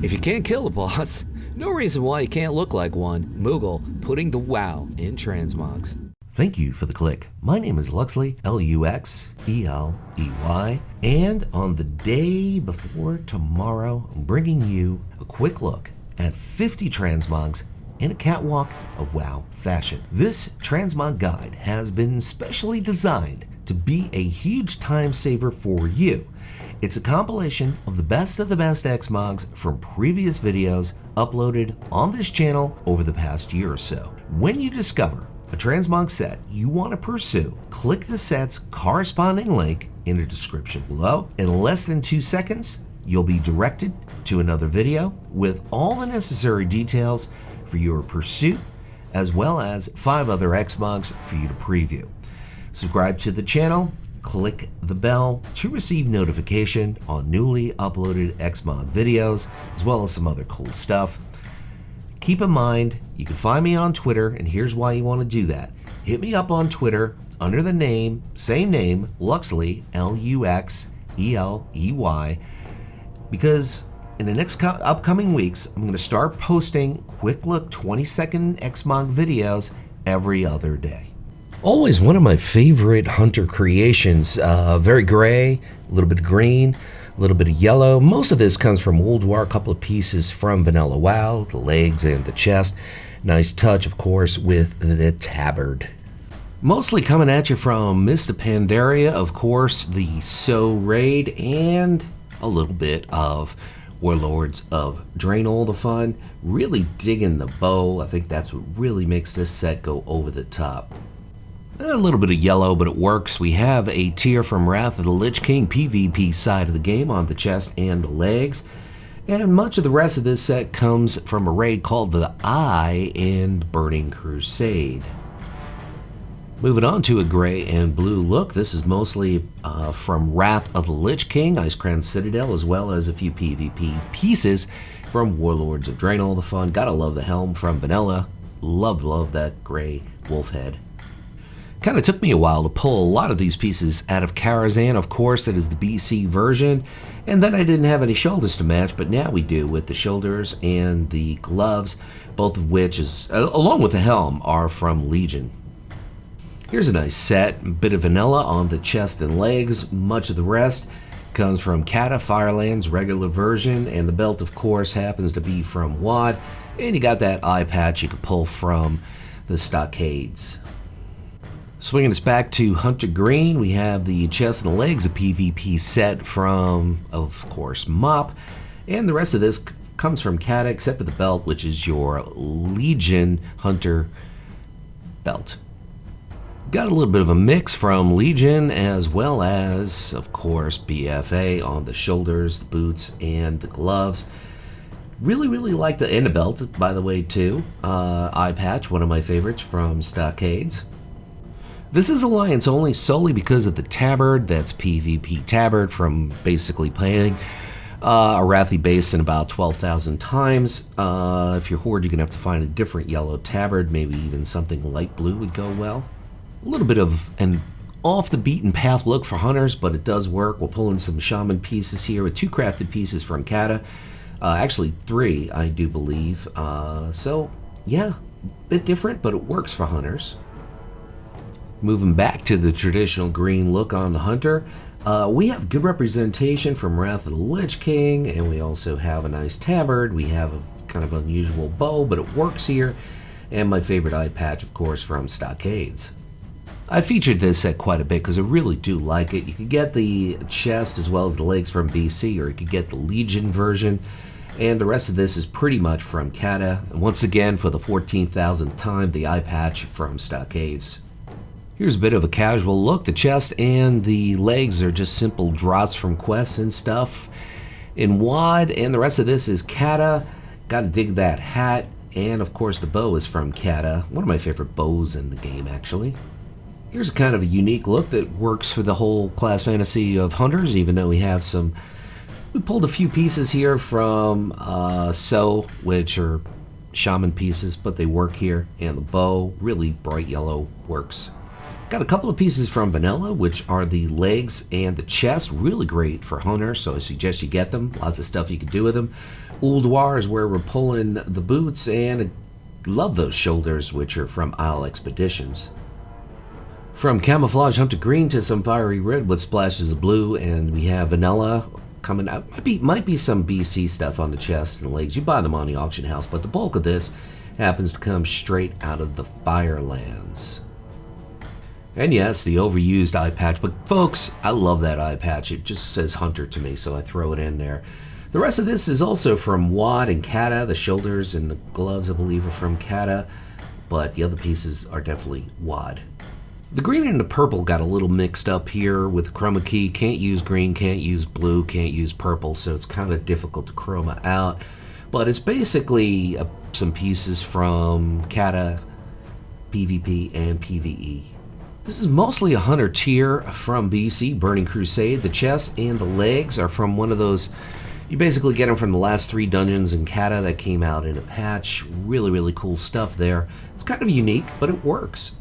If you can't kill a boss, no reason why you can't look like one. Moogle, putting the wow in transmogs. Thank you for the click. My name is Luxley, Luxeley, and on the day before tomorrow, I'm bringing you a quick look at 50 transmogs in a catwalk of WoW fashion. This transmog guide has been specially designed to be a huge time saver for you. It's a compilation of the best Xmogs from previous videos uploaded on this channel over the past year or so. When you discover a transmog set you want to pursue, click the set's corresponding link in the description below. In less than 2 seconds, you'll be directed to another video with all the necessary details for your pursuit, as well as 5 other Xmogs for you to preview. Subscribe to the channel, click the bell to receive notification on newly uploaded Xmog videos, as well as some other cool stuff. Keep in mind, you can find me on Twitter, and here's why you want to do that. Hit me up on Twitter under the same name, Luxley, Luxeley, because in the next upcoming weeks, I'm going to start posting quick look 20-second Xmog videos every other day. Always one of my favorite hunter creations, very gray, a little bit of green, a little bit of yellow. Most of this comes from World War, a couple of pieces from Vanilla WoW, the legs and the chest. Nice touch, of course, with the tabard. Mostly coming at you from Mist of Pandaria, of course, the So raid, and a little bit of Warlords of Draenor, the fun. Really digging the bow. I think that's what really makes this set go over the top. A little bit of yellow, but it works. We have a tier from Wrath of the Lich King PvP side of the game on the chest and the legs. And much of the rest of this set comes from a raid called the Eye and Burning Crusade. Moving on to a gray and blue look. This is mostly from Wrath of the Lich King, Icecrown Citadel, as well as a few PvP pieces from Warlords of Draenor, the fun. Gotta love the helm from Vanilla. Love that gray wolf head. Kind of took me a while to pull a lot of these pieces out of Karazhan. Of course, that is the BC version. And then I didn't have any shoulders to match, but now we do with the shoulders and the gloves, both of which, along with the helm, are from Legion. Here's a nice set, a bit of vanilla on the chest and legs. Much of the rest comes from Cata, Firelands, regular version, and the belt, of course, happens to be from WoD. And you got that eye patch you can pull from the stockades. Swinging us back to Hunter Green, we have the chest and the legs, a PvP set from, of course, Mop. And the rest of this comes from Cata, except for the belt, which is your Legion Hunter belt. Got a little bit of a mix from Legion, as well as, of course, BFA on the shoulders, the boots, and the gloves. Really like the, and the belt, by the way, too. Eye patch, one of my favorites from Stockades. This is Alliance only solely because of the tabard. That's PvP tabard from basically playing Arathi Basin about 12,000 times. If you're Horde, you're going to have to find a different yellow tabard. Maybe even something light blue would go well. A little bit of an off the beaten path look for hunters, but it does work. We're pulling some shaman pieces here with 2 crafted pieces from Cata. Actually 3, I do believe. So yeah, a bit different, but it works for hunters. Moving back to the traditional green look on the hunter, we have good representation from Wrath of the Lich King, and we also have a nice tabard. We have a kind of unusual bow, but it works here. And my favorite eye patch, of course, from Stockades. I featured this set quite a bit because I really do like it. You could get the chest as well as the legs from BC, or you could get the Legion version. And the rest of this is pretty much from Cata. And once again, for the 14,000th time, the eye patch from Stockades. Here's a bit of a casual look. The chest and the legs are just simple drops from quests and stuff in WoD, and the rest of this is Cata. Gotta dig that hat, and of course the bow is from Cata. One of my favorite bows in the game, actually. Here's a kind of a unique look that works for the whole class fantasy of hunters, even though we pulled a few pieces here from So, which are shaman pieces, but they work here, and the bow, really bright yellow, works. Got a couple of pieces from Vanilla, which are the legs and the chest. Really great for hunters, so I suggest you get them. Lots of stuff you can do with them. Ulduar is where we're pulling the boots, and I love those shoulders, which are from Isle Expeditions. From Camouflage Hunter Green to some Fiery Red with splashes of blue, and we have Vanilla coming out. Might be some BC stuff on the chest and legs. You buy them on the auction house, but the bulk of this happens to come straight out of the Firelands. And yes, the overused eye patch, but folks, I love that eye patch. It just says Hunter to me, so I throw it in there. The rest of this is also from Wad and Cata. The shoulders and the gloves, I believe, are from Cata, but the other pieces are definitely Wad. The green and the purple got a little mixed up here with chroma key. Can't use green, can't use blue, can't use purple, so it's kind of difficult to chroma out. But it's basically some pieces from Cata, PvP, and PvE. This is mostly a hunter tier from BC, Burning Crusade. The chest and the legs are from one of those, you basically get them from the last 3 dungeons in Cata that came out in a patch. Really, really cool stuff there. It's kind of unique, but it works.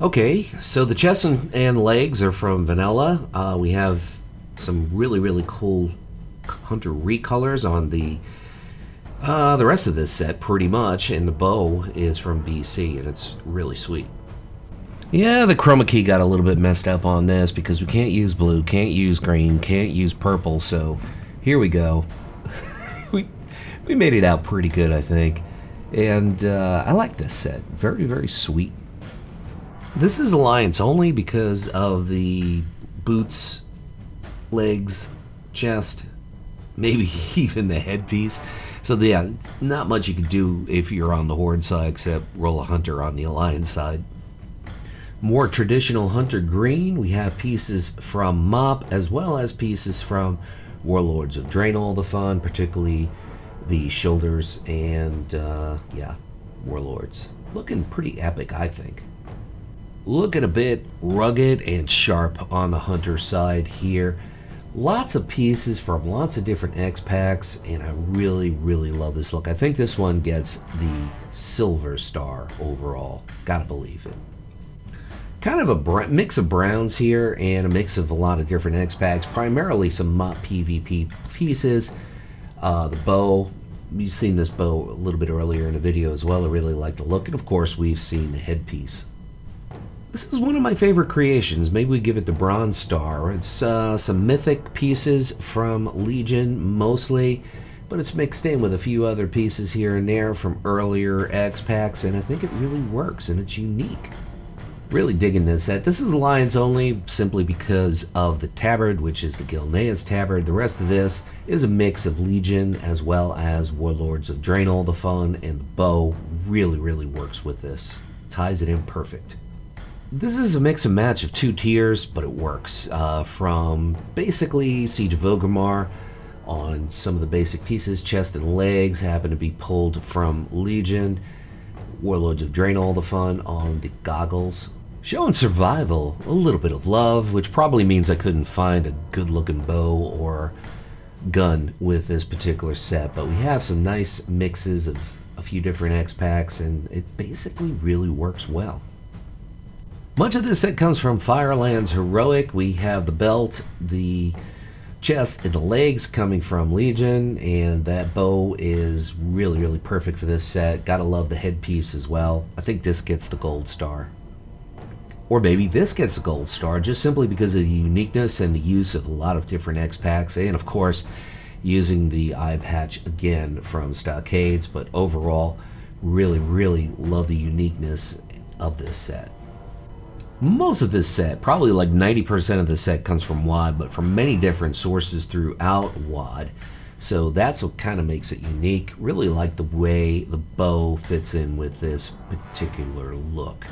Okay, so the chest and legs are from Vanilla. We have some really, really cool hunter recolors on the rest of this set, pretty much, and the bow is from BC, and it's really sweet. Yeah, the chroma key got a little bit messed up on this because we can't use blue, can't use green, can't use purple, so here we go. we made it out pretty good, I think. And I like this set. Very, very sweet. This is Alliance only because of the boots, legs, chest, maybe even the headpiece. So yeah, not much you can do if you're on the Horde side except roll a hunter on the Alliance side. More traditional hunter green, we have pieces from Mop as well as pieces from Warlords of Draenor, the fun, particularly the shoulders and yeah, Warlords. Looking pretty epic, I think. Looking a bit rugged and sharp on the hunter side here. Lots of pieces from lots of different xpacs, and I really, really love this look. I think this one gets the silver star overall. Gotta believe it. Kind of a mix of browns here and a mix of a lot of different xpacs, primarily some Mop PvP pieces. The bow, you've seen this bow a little bit earlier in the video as well. I really like the look, and of course we've seen the headpiece. This is one of my favorite creations. Maybe we give it the bronze star. It's some mythic pieces from Legion mostly, but it's mixed in with a few other pieces here and there from earlier xpacks, and I think it really works and it's unique. Really digging this set. This is Alliance only simply because of the tabard, which is the Gilneas tabard. The rest of this is a mix of Legion as well as Warlords of Draenor, the fun, and the bow really, really works with this. Ties it in perfect. This is a mix and match of 2 tiers, but it works. From basically Siege of Orgrimmar on some of the basic pieces, chest and legs happen to be pulled from Legion. Warlords of Draenor, the fun, on the goggles. Showing survival, a little bit of love, which probably means I couldn't find a good-looking bow or gun with this particular set, but we have some nice mixes of a few different xpacks, and it basically really works well. Much of this set comes from Firelands Heroic. We have the belt, the chest, and the legs coming from Legion, and that bow is really, really perfect for this set. Gotta love the headpiece as well. I think this gets the gold star. Or maybe this gets a gold star just simply because of the uniqueness and the use of a lot of different xpacks, and of course using the eye patch again from Stockades, but overall really, really love the uniqueness of this set. Most of this set, probably like 90% of the set, comes from WoD, but from many different sources throughout WoD. So that's what kind of makes it unique. Really like the way the bow fits in with this particular look.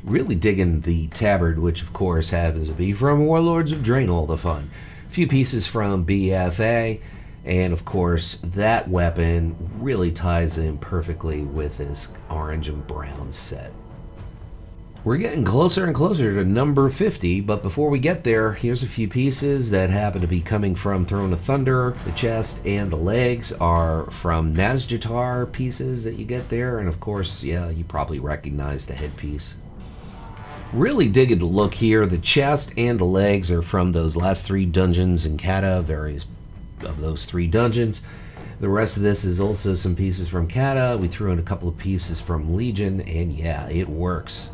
Really digging the tabard, which of course happens to be from Warlords of Draenor, the fun. A few pieces from BFA, and of course that weapon really ties in perfectly with this orange and brown set. We're getting closer and closer to number 50, but before we get there, here's a few pieces that happen to be coming from Throne of Thunder. The chest and the legs are from Nazjatar pieces that you get there, and of course, yeah, you probably recognize the headpiece. Really digging the look here. The chest and the legs are from those last 3 dungeons in Cata, various of those 3 dungeons. The rest of this is also some pieces from Cata. We threw in a couple of pieces from Legion, and yeah, it works.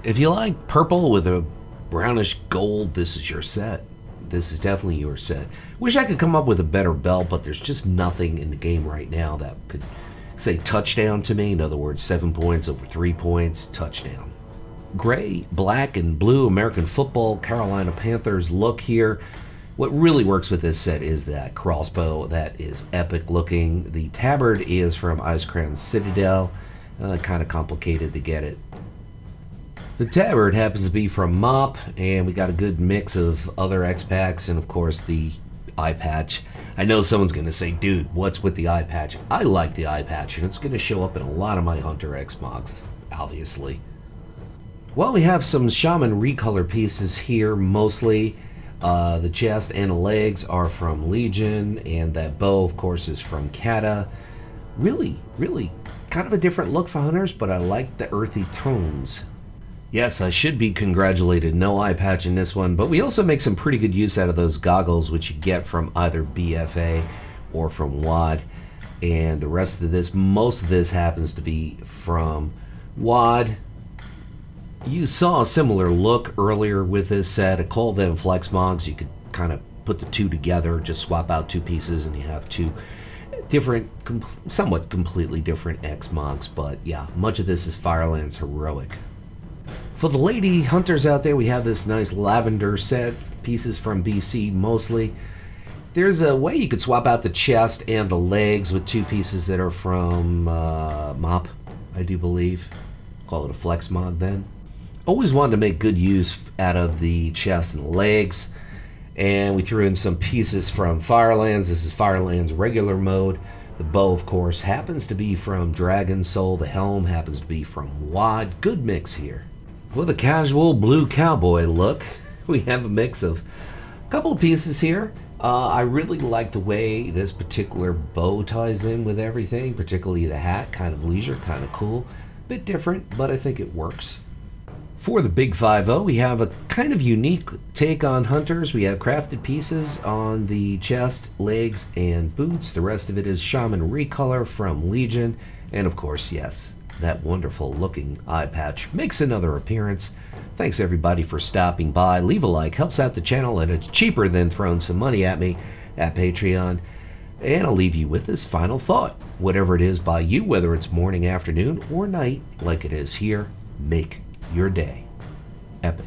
If you like purple with a brownish gold, this is your set. This is definitely your set. Wish I could come up with a better belt, but there's just nothing in the game right now that could say touchdown to me. In other words, 7 points over 3 points, touchdown. Gray, black, and blue American football Carolina Panthers look here. What really works with this set is that crossbow. That is epic looking. The tabard is from Icecrown Citadel. Kind of complicated to get it. The tabard happens to be from Mop, and we got a good mix of other xpacs, and of course the eye patch. I know someone's going to say, dude, what's with the eye patch? I like the eye patch, and it's going to show up in a lot of my Hunter Xmogs, obviously. Well, we have some Shaman recolor pieces here, mostly. The chest and the legs are from Legion, and that bow, of course, is from Cata. Really kind of a different look for Hunters, but I like the earthy tones. Yes, I should be congratulated. No eye patch in this one, but we also make some pretty good use out of those goggles, which you get from either BFA or from WAD. And the rest of this, most of this happens to be from WAD. You saw a similar look earlier with this set. I call them Flexmogs. You could kind of put the two together, just swap out 2 pieces, and you have 2 different, somewhat completely different Xmogs. But yeah, much of this is Firelands Heroic. For the lady hunters out there, we have this nice lavender set, pieces from BC mostly. There's a way you could swap out the chest and the legs with 2 pieces that are from Mop, I do believe. Call it a Flexmog then. Always wanted to make good use out of the chest and legs, and we threw in some pieces from Firelands. This is Firelands regular mode. The bow, of course, happens to be from Dragon Soul. The helm happens to be from WAD. Good mix here. For the casual blue cowboy look, we have a mix of a couple of pieces here. I really like the way this particular bow ties in with everything, particularly the hat, kind of leisure, kind of cool. Bit different, but I think it works. For the Big 5-0, we have a kind of unique take on Hunters. We have crafted pieces on the chest, legs, and boots. The rest of it is Shaman recolor from Legion. And of course, yes, that wonderful looking eye patch makes another appearance. Thanks everybody for stopping by. Leave a like, helps out the channel, and it's cheaper than throwing some money at me at Patreon. And I'll leave you with this final thought. Whatever it is by you, whether it's morning, afternoon, or night, like it is here, make your day epic.